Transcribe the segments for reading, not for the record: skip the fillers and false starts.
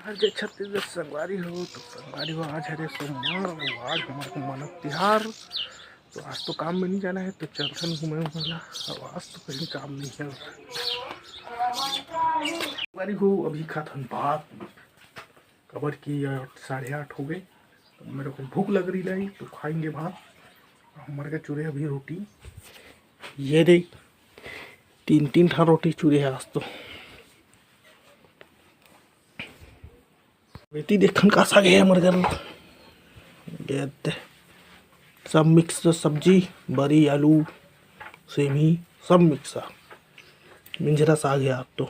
आज छत्तीसगढ़ संगवारी हो तो संगवारी हो आज है सोमवार और आज हमारे को मानव तिहार। तो आज तो काम में नहीं जाना है तो चलथन घूमे वाला। अब आज तो कहीं काम नहीं है। संगवारी हो अभी खाथन भात कबर की 8:30 हो गए तो मेरे को भूख लग रही लाई तो खाएंगे भात। हमारे का चूरे अभी रोटी ये दे 3 ठा रोटी चूरे है आज तो। बेटी देखन का सा गया हमारे घर सब मिक्स सब्जी बड़ी आलू सेमी सब मिक्स मिंजरा सा गया आप तो।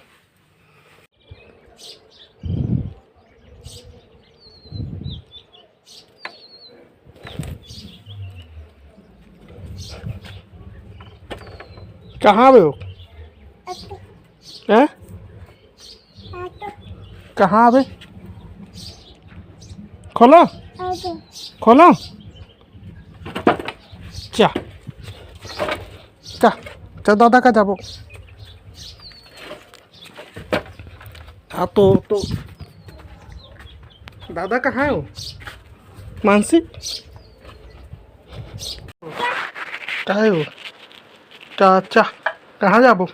कहाँ पे हो? हैं? कहाँ पे? खोलो खोलो चा चा चा दादा का जाबो। हाँ तो दादा कहाँ है हो? मानसी कहाँ है हो? चाचा कहाँ जाबो?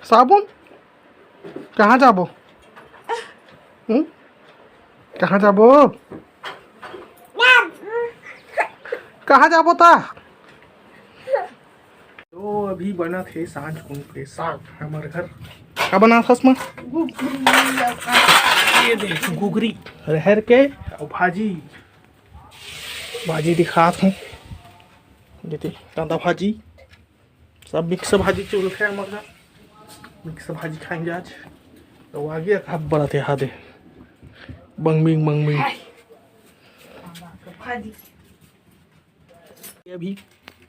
साबुन कहाँ जाबो? कहाँ जाबो? कहाँ जाबो था? तो अभी बना थे सांझ के साग हमारे घर। क्या बना था उसमें? ये देख घुघरी रहर के और भाजी भाजी दिखा था। देखिए कांदा भाजी सब मिक्स भाजी चल थे हमारे घर। मिक्स भाजी खाएंगे आज। तो आगे हाथ बड़ा थे हाथे बंगमिंग बंगमिंग ये अभी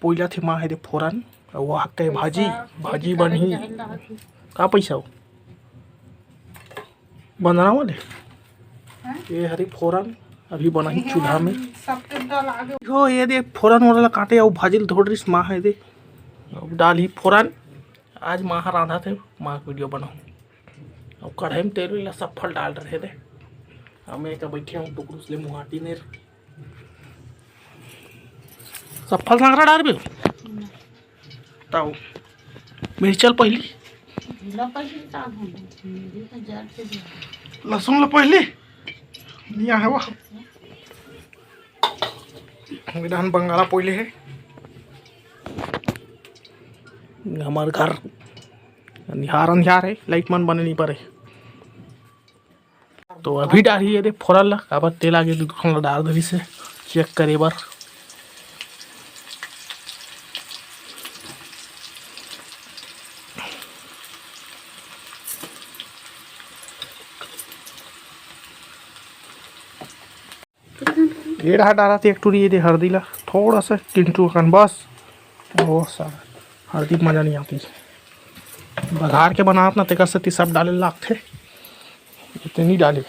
पोइला थे माँ है दे फोरन और वहाँ के भाजी भाजी बनी का पैसा हो बनाना वाले ये हरी फोरन अभी बना ही चूल्हा में हो। ये दे फोरन वाला काटे और भाजी थोड़ी रिस माँ है दे डाल ही फोरन। आज माँ रांधा थे माँ वीडियो बनाऊँ और कढ़ाई में तेल वेला सब फल डाल रहे थे। मैं का बैठे हूँ टुकड़ू से मुहाटी ने सब फल सांगरा डाल भी ताऊ मिर्चल पहली लहसुन ला पहले लिया है वह विधान बंगाला पहले है हमारे घर निहार अंधार है लाइट मन बने नहीं पड़े तो अभी डाली है फोरन ला अब तेल आगे दुकान डाल दे से चेक करे बार। डेढ़ डाला थे एक टूरी ये हल्दी ला थोड़ा सा किंटू कन बस बहुत सारा हल्दी मजा नहीं आती बघार के बना अपना तेकर से सब डाले लागते इतनी डाले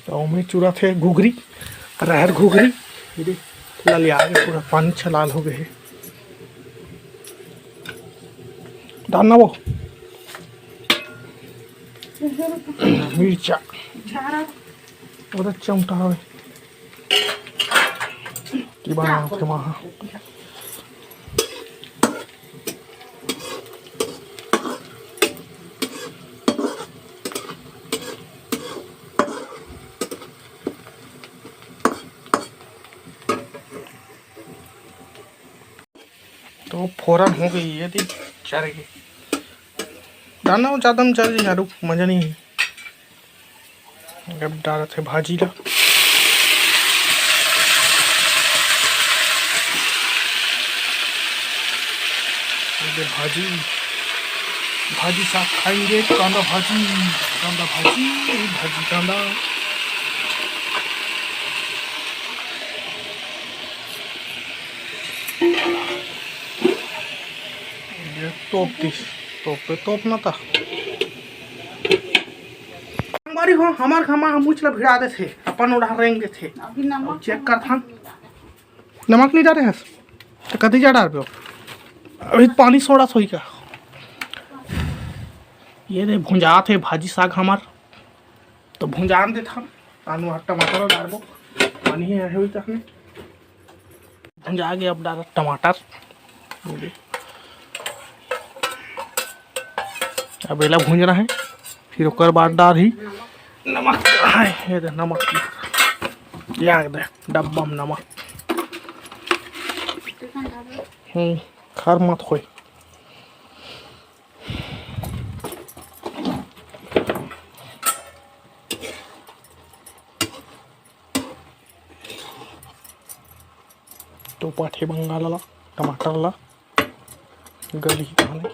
तो में चूरा थे घुघरी रहर घुघरी लाल आगे पूरा पानी छलाल हो गए डालना वो मिर्चा और चमटा है कि बना के वहाँ तो फोरन हो गई है थी चारे की डालना हो ज़्यादा में चल यारू मज़ा नहीं है। अब डाला थे भाजी ला भाजी भाजी साथ खाएंगे कांदा भाजी भाजी कांदा तोप ना था हमारी हो हमार खमा मुचला भिड़ा दे थे अपन उड़ा रेंगे थे चेक कर था नमक नहीं डाले हैं तो कभी जा डाल पे अभी पानी सोड़ा सोई का ये दे भुंजा थे भाजी साग हमार तो भुंजान दे था आलू और टमाटर डाल पानी है हुई तक में भुंजा गया। अब डाल टमाटर अब एला भूंजना है फिर ओकर बाद डाल ही नमक है ये दे नमक याद दे डब्बा में नमक खार मत होई। तो पाठे बंगाल ला टमाटर ला गली खाने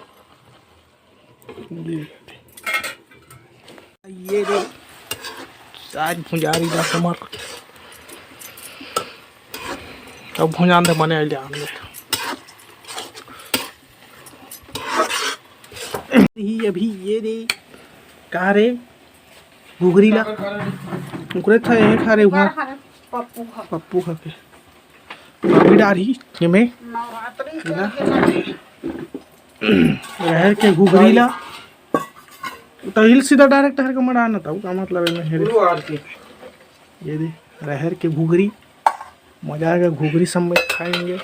ये दे साग भुंजारी दा समर अब भुंजान दे मने ले आन ही अभी ये दे कहा रे घुघरी ला उकरे था ये खा रे वहां पप्पू खा के अभी डारी ये में रहर के घुघरी ला तो हिल सीधा डायरेक्ट हर का मड़ा ना था का मतलब है ये दे रहर के घुघरी मजा आएगा घुघरी सब में खाएंगे।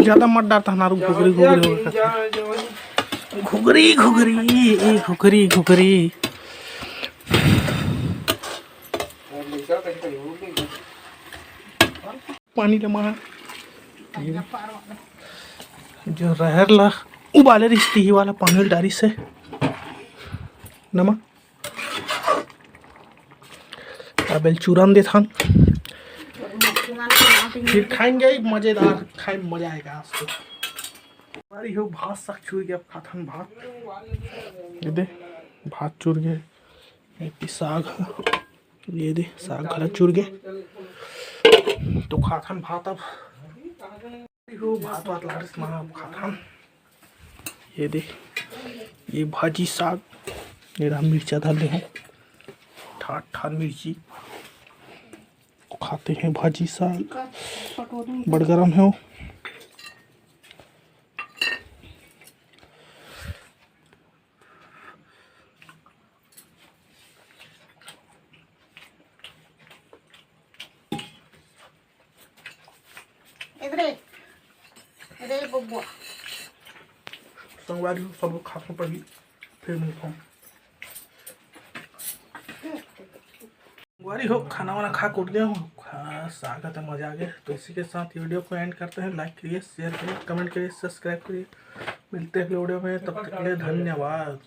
ज्यादा मत डालता हमारू घुघरी घुघरी घुघरी घुघरी घुघरी पानी जमा जो रहर ला उबाले रिश्ती ही वाला पानी डारी से नमक अब चूरन दे थान फिर खाएंगे मजेदार खाए मजा आएगा आज तो हमारी हो भात साग चूर गया खाथन भात ये दे भात चूर गए साग ये दे साग गला चूर गए तो खाथन भात अब हो भात वात लारिस मां खाथन ये दे ये भाजी साग मेरा मिर्चा डाल दे हैं ठाट ठाट मिर्ची खाते हैं भाजी साग बड़ गरम है वो संगवारी सब खाते पड़ी फिर मिलता हूँ संगवारी हो खाना वाना खा कूट गया हूँ साग तो मजा आ गया। तो इसी के साथ वीडियो को एंड करते हैं। लाइक करिए शेयर करिए कमेंट करिए सब्सक्राइब करिए मिलते हैं अगले वीडियो में तब तक के लिए धन्यवाद।